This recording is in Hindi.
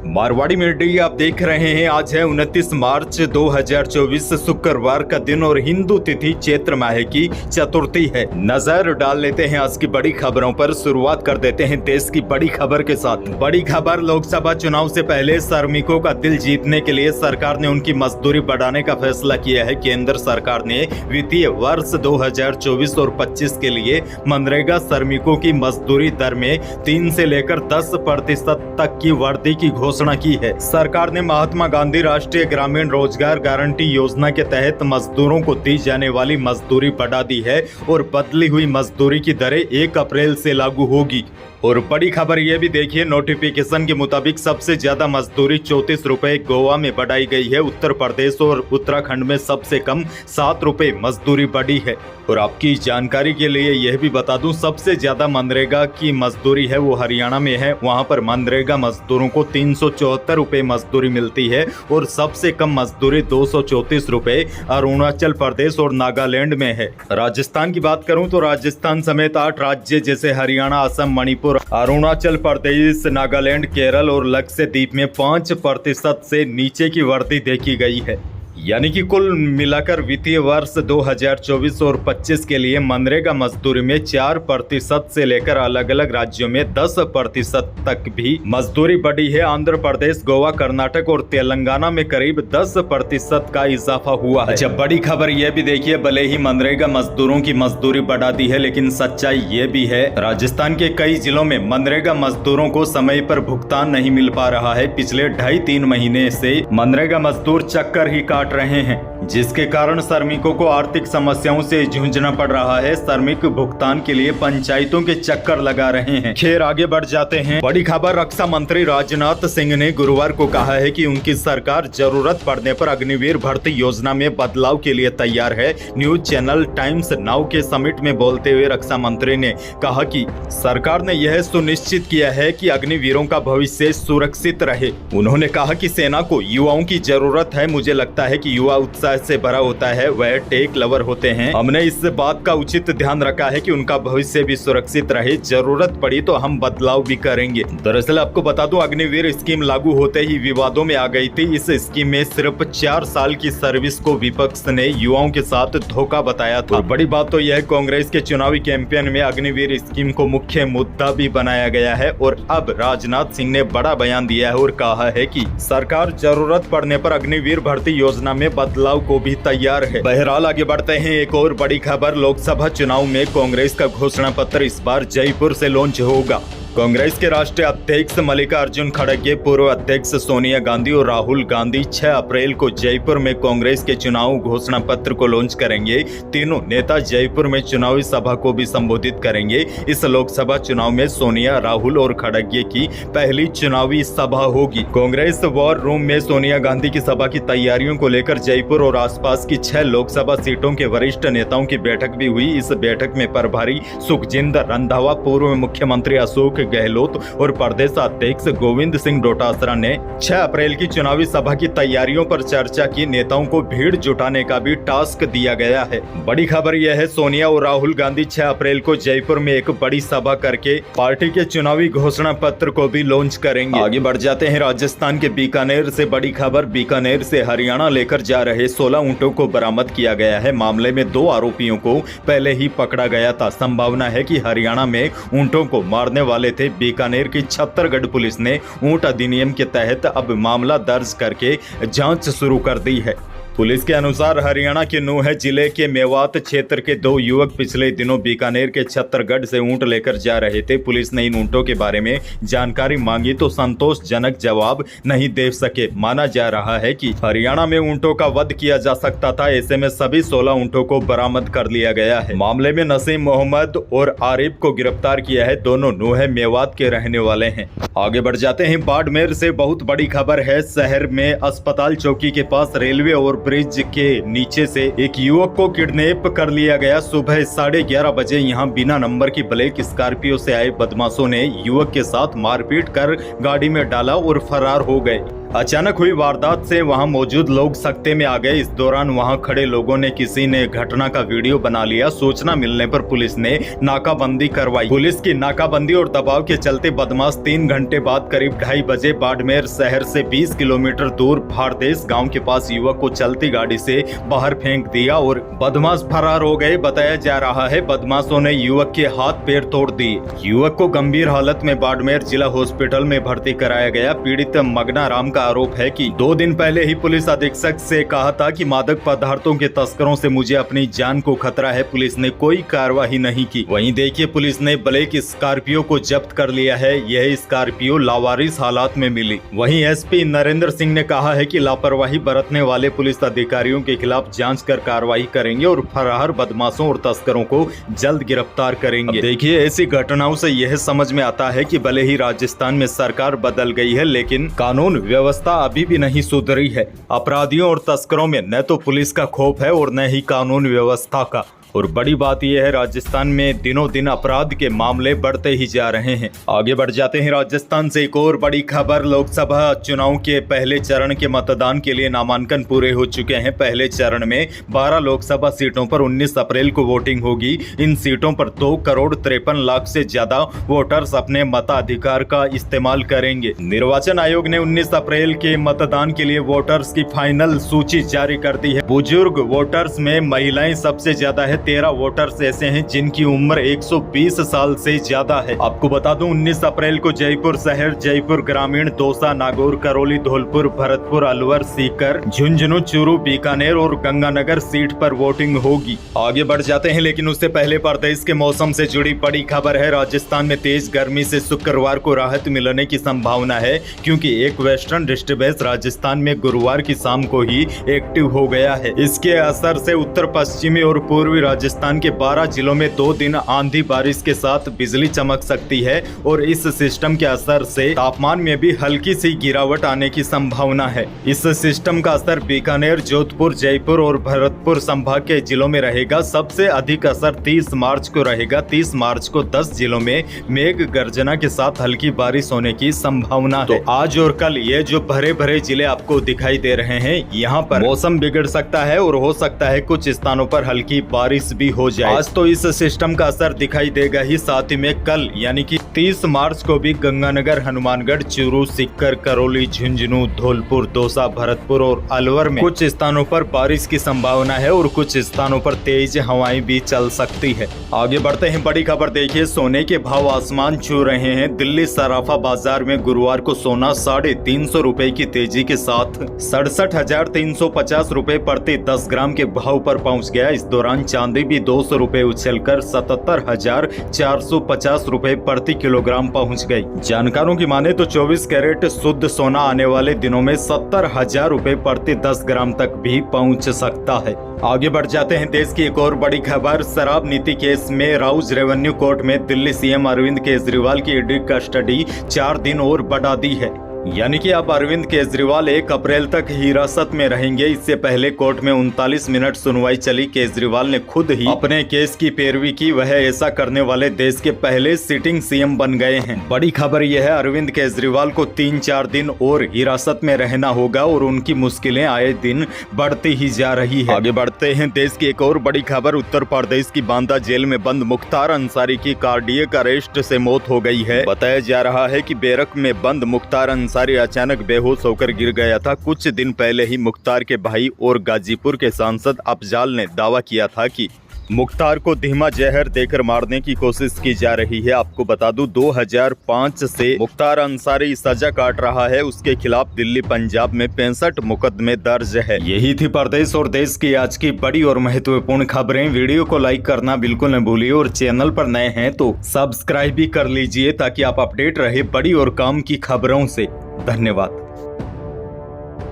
मारवाड़ी मीडिया आप देख रहे हैं। आज है 29 मार्च 2024 शुक्रवार का दिन और हिंदू तिथि चैत्र माह की चतुर्थी है। नजर डाल लेते हैं आज की बड़ी खबरों पर। शुरुआत कर देते हैं देश की बड़ी खबर के साथ। बड़ी खबर, लोकसभा चुनाव से पहले श्रमिकों का दिल जीतने के लिए सरकार ने उनकी मजदूरी बढ़ाने का फैसला किया है। केंद्र सरकार ने वित्तीय वर्ष 2024 और 25 के लिए मनरेगा श्रमिकों की मजदूरी दर में 3 से लेकर 10% तक की वृद्धि की घोषणा की है। सरकार ने महात्मा गांधी राष्ट्रीय ग्रामीण रोजगार गारंटी योजना के तहत मजदूरों को दी जाने वाली मजदूरी बढ़ा दी है और बदली हुई मजदूरी की दरें 1 अप्रैल से लागू होगी। और बड़ी खबर यह भी देखिए, नोटिफिकेशन के मुताबिक सबसे ज्यादा मजदूरी 34 रुपए गोवा में बढ़ाई गई है। उत्तर प्रदेश और उत्तराखंड में सबसे कम 7 रुपए मजदूरी बढ़ी है। और आपकी जानकारी के लिए यह भी बता दूं, सबसे ज्यादा मनरेगा की मजदूरी है वो हरियाणा में है। वहां पर मनरेगा मजदूरों को 374 रुपए मजदूरी मिलती है और सबसे कम मजदूरी 234 रुपए अरुणाचल प्रदेश और नागालैंड में है। राजस्थान की बात करूं तो राजस्थान समेत 8 राज्य जैसे हरियाणा, असम, मणिपुर, अरुणाचल प्रदेश, नागालैंड, केरल और लक्षद्वीप में 5% से नीचे की वृद्धि देखी गई है। यानी कि कुल मिलाकर वित्तीय वर्ष 2024 और 25 के लिए मनरेगा मजदूरी में 4% से लेकर अलग अलग राज्यों में 10% तक भी मजदूरी बढ़ी है। आंध्र प्रदेश, गोवा, कर्नाटक और तेलंगाना में करीब 10% का इजाफा हुआ है। जब बड़ी खबर यह भी देखिए, भले ही मनरेगा मजदूरों की मजदूरी बढ़ा दी है, लेकिन सच्चाई ये भी है राजस्थान के कई जिलों में मनरेगा मजदूरों को समय पर भुगतान नहीं मिल पा रहा है। पिछले 2.5-3 महीने से मनरेगा मजदूर चक्कर ही काट रहे हैं, जिसके कारण श्रमिकों को आर्थिक समस्याओं से जूझना पड़ रहा है। श्रमिक भुगतान के लिए पंचायतों के चक्कर लगा रहे हैं। खैर, आगे बढ़ जाते हैं। बड़ी खबर, रक्षा मंत्री राजनाथ सिंह ने गुरुवार को कहा है कि उनकी सरकार जरूरत पड़ने पर अग्निवीर भर्ती योजना में बदलाव के लिए तैयार है। न्यूज चैनल टाइम्स नाउ के समिट में बोलते हुए रक्षा मंत्री ने कहा कि सरकार ने यह सुनिश्चित किया है कि अग्निवीरों का भविष्य सुरक्षित रहे। उन्होंने कहा कि सेना को युवाओं की जरूरत है। मुझे लगता है कि युवा उत्साह से भरा होता है, वह टेक लवर होते हैं। हमने इस बात का उचित ध्यान रखा है कि उनका भविष्य भी सुरक्षित रहे। जरूरत पड़ी तो हम बदलाव भी करेंगे। दरअसल आपको बता दूं, अग्निवीर स्कीम लागू होते ही विवादों में आ गई थी। इस स्कीम में सिर्फ 4 साल की सर्विस को विपक्ष ने युवाओं के साथ धोखा बताया था। और बड़ी बात तो यह, कांग्रेस के चुनावी कैंपेन में अग्निवीर स्कीम को मुख्य मुद्दा भी बनाया गया है। और अब राजनाथ सिंह ने बड़ा बयान दिया है और कहा है कि सरकार जरूरत पड़ने पर अग्निवीर भर्ती योजना में बदलाव को भी तैयार है। बहरहाल आगे बढ़ते हैं। एक और बड़ी खबर, लोकसभा चुनाव में कांग्रेस का घोषणा पत्र इस बार जयपुर से लॉन्च होगा। कांग्रेस के राष्ट्रीय अध्यक्ष मल्लिकार्जुन खड़गे, पूर्व अध्यक्ष सोनिया गांधी और राहुल गांधी 6 अप्रैल को जयपुर में कांग्रेस के चुनाव घोषणा पत्र को लॉन्च करेंगे। तीनों नेता जयपुर में चुनावी सभा को भी संबोधित करेंगे। इस लोकसभा चुनाव में सोनिया, राहुल और खड़गे की पहली चुनावी सभा होगी। कांग्रेस वॉर रूम में सोनिया गांधी की सभा की तैयारियों को लेकर जयपुर और आसपास की 6 लोकसभा सीटों के वरिष्ठ नेताओं की बैठक भी हुई। इस बैठक में प्रभारी सुखजिंदर रंधावा, पूर्व मुख्यमंत्री अशोक गहलोत और प्रदेश अध्यक्ष गोविंद सिंह डोटासरा ने 6 अप्रैल की चुनावी सभा की तैयारियों पर चर्चा की। नेताओं को भीड़ जुटाने का भी टास्क दिया गया है। बड़ी खबर यह है, सोनिया और राहुल गांधी 6 अप्रैल को जयपुर में एक बड़ी सभा करके पार्टी के चुनावी घोषणा पत्र को भी लॉन्च करेंगे। आगे बढ़ जाते हैं। राजस्थान के बीकानेर से बड़ी खबर, बीकानेर से हरियाणा लेकर जा रहे 16 ऊंटों को बरामद किया गया है। मामले में 2 आरोपियों को पहले ही पकड़ा गया था। संभावना है कि हरियाणा में ऊंटों को मारने वाले थे। बीकानेर की छत्तरगढ़ पुलिस ने ऊंट अधिनियम के तहत अब मामला दर्ज करके जांच शुरू कर दी है। पुलिस के अनुसार हरियाणा के नूंह जिले के मेवात क्षेत्र के 2 युवक पिछले दिनों बीकानेर के छत्तरगढ़ से ऊंट लेकर जा रहे थे। पुलिस ने इन ऊंटों के बारे में जानकारी मांगी तो संतोषजनक जवाब नहीं दे सके। माना जा रहा है कि हरियाणा में ऊंटों का वध किया जा सकता था। ऐसे में सभी 16 ऊंटों को बरामद कर लिया गया है। मामले में नसीम मोहम्मद और आरिफ को गिरफ्तार किया है। दोनों नूंह मेवात के रहने वाले हैं। आगे बढ़ जाते हैं। बाड़मेर से बहुत बड़ी खबर है। शहर में अस्पताल चौकी के पास रेलवे और ब्रिज के नीचे से एक युवक को किडनैप कर लिया गया। सुबह 11:30 बजे यहां बिना नंबर की ब्लैक स्कॉर्पियो से आए बदमाशों ने युवक के साथ मारपीट कर गाड़ी में डाला और फरार हो गए। अचानक हुई वारदात से वहां मौजूद लोग सकते में आ गए। इस दौरान वहां खड़े लोगों ने किसी ने घटना का वीडियो बना लिया। सूचना मिलने पर पुलिस ने नाकाबंदी करवाई। पुलिस की नाकाबंदी और दबाव के चलते बदमाश 3 घंटे बाद करीब 2:30 बजे बाड़मेर शहर से 20 किलोमीटर दूर भारदेश गांव के पास युवक को चलती गाड़ी से बाहर फेंक दिया और बदमाश फरार हो गए। बताया जा रहा है बदमाशों ने युवक के हाथ पैर तोड़ दिए। युवक को गंभीर हालत में बाड़मेर जिला हॉस्पिटल में भर्ती कराया गया। पीड़ित मगना राम का आरोप है कि 2 दिन पहले ही पुलिस अधीक्षक से कहा था कि मादक पदार्थों के तस्करों से मुझे अपनी जान को खतरा है। पुलिस ने कोई कार्रवाई नहीं की। वहीं देखिए, पुलिस ने ब्लैक स्कॉर्पियो को जब्त कर लिया है। यह स्कॉर्पियो लावारिस हालात में मिली। वहीं एसपी नरेंद्र सिंह ने कहा है कि लापरवाही बरतने वाले पुलिस अधिकारियों के खिलाफ जांच कर कार्रवाई करेंगे और फरार बदमाशों और तस्करों को जल्द गिरफ्तार करेंगे। देखिए, ऐसी घटनाओं से यह समझ में आता है कि भले ही राजस्थान में सरकार बदल गई है, लेकिन कानून व्यवस्था अभी भी नहीं सुधरी है। अपराधियों और तस्करों में न तो पुलिस का खौफ है और न ही कानून व्यवस्था का। और बड़ी बात यह है, राजस्थान में दिनों दिन अपराध के मामले बढ़ते ही जा रहे हैं। आगे बढ़ जाते हैं राजस्थान से एक और बड़ी खबर। लोकसभा चुनाव के पहले चरण के मतदान के लिए नामांकन पूरे हो चुके हैं। पहले चरण में 12 लोकसभा सीटों पर 19 अप्रैल को वोटिंग होगी। इन सीटों पर 2,53,00,000 से ज्यादा वोटर्स अपने मताधिकार का इस्तेमाल करेंगे। निर्वाचन आयोग ने 19 अप्रैल के मतदान के लिए वोटर्स की फाइनल सूची जारी कर दी है। बुजुर्ग वोटर्स में महिलाएं सबसे ज्यादा है। 13 वोटर्स ऐसे हैं जिनकी उम्र 120 साल से ज्यादा है। आपको बता दूं, 19 अप्रैल को जयपुर शहर, जयपुर ग्रामीण, दौसा, नागौर, करौली, धौलपुर, भरतपुर, अलवर, सीकर, झुंझुनू, चूरू, बीकानेर और गंगानगर सीट पर वोटिंग होगी। आगे बढ़ जाते हैं, लेकिन उससे पहले प्रदेश के मौसम से जुड़ी बड़ी खबर है। राजस्थान में तेज गर्मी से शुक्रवार को राहत मिलने की संभावना है, क्योंकि एक वेस्टर्न डिस्टर्बेंस राजस्थान में गुरुवार की शाम को ही एक्टिव हो गया है। इसके असर से उत्तर पश्चिमी और पूर्वी राजस्थान के 12 जिलों में 2 दिन आंधी बारिश के साथ बिजली चमक सकती है और इस सिस्टम के असर से तापमान में भी हल्की सी गिरावट आने की संभावना है। इस सिस्टम का असर बीकानेर, जोधपुर, जयपुर और भरतपुर संभाग के जिलों में रहेगा। सबसे अधिक असर 30 मार्च को रहेगा। 30 मार्च को 10 जिलों में मेघ गर्जना के साथ हल्की बारिश होने की संभावना है। तो आज और कल ये जो भरे भरे जिले आपको दिखाई दे रहे हैं, यहाँ पर मौसम बिगड़ सकता है और हो सकता है कुछ स्थानों पर हल्की बारिश भी हो जाए। आज तो इस सिस्टम का असर दिखाई देगा ही, साथ ही में कल यानी कि 30 मार्च को भी गंगानगर, हनुमानगढ़, चूरू, सीकर, करौली, झुंझुनू, धौलपुर, दौसा, भरतपुर और अलवर में कुछ स्थानों पर बारिश की संभावना है और कुछ स्थानों पर तेज हवाएं भी चल सकती है। आगे बढ़ते हैं, बड़ी खबर देखिए, सोने के भाव आसमान छू रहे हैं। दिल्ली सराफा बाजार में गुरुवार को सोना 350 रुपए की तेजी के साथ 67,350 रुपए प्रति 10 ग्राम के भाव पर पहुंच गया। इस दौरान चांदी भी 200 रुपए उछलकर 77,450 रुपए प्रति किलोग्राम पहुंच गई। जानकारों की माने तो 24 कैरेट शुद्ध सोना आने वाले दिनों में 70,000 रुपए प्रति 10 ग्राम तक भी पहुंच सकता है। आगे बढ़ जाते हैं, देश की एक और बड़ी खबर। शराब नीति केस में राउज रेवेन्यू कोर्ट में दिल्ली सीएम अरविंद केजरीवाल की ईडी कस्टडी 4 दिन और बढ़ा दी है। यानी कि अब अरविंद केजरीवाल 1 अप्रैल तक हिरासत में रहेंगे। इससे पहले कोर्ट में 39 मिनट सुनवाई चली। केजरीवाल ने खुद ही अपने केस की पैरवी की। वह ऐसा करने वाले देश के पहले सिटिंग सीएम बन गए हैं। बड़ी खबर यह है, अरविंद केजरीवाल को 3-4 दिन और हिरासत में रहना होगा और उनकी मुश्किलें आए दिन बढ़ती ही जा रही है। आगे बढ़ते हैं, देश की एक और बड़ी खबर। उत्तर प्रदेश की बांदा जेल में बंद मुख्तार अंसारी की कार्डियक अरेस्ट से मौत हो गई है। बताया जा रहा है कि बैरक में बंद मुख्तार अंसारी अचानक बेहोश होकर गिर गया था। कुछ दिन पहले ही मुख्तार के भाई और गाजीपुर के सांसद अफजाल ने दावा किया था कि मुख्तार को धीमा जहर देकर मारने की कोशिश की जा रही है। आपको बता दूं, 2005 से मुख्तार अंसारी सजा काट रहा है। उसके खिलाफ दिल्ली, पंजाब में 65 मुकदमे दर्ज है। यही थी प्रदेश और देश की आज की बड़ी और महत्वपूर्ण खबरें। वीडियो को लाइक करना बिल्कुल न भूलिए और चैनल पर नए हैं तो सब्सक्राइब भी कर लीजिए, ताकि आप अपडेट रहे बड़ी और काम की खबरों से। धन्यवाद।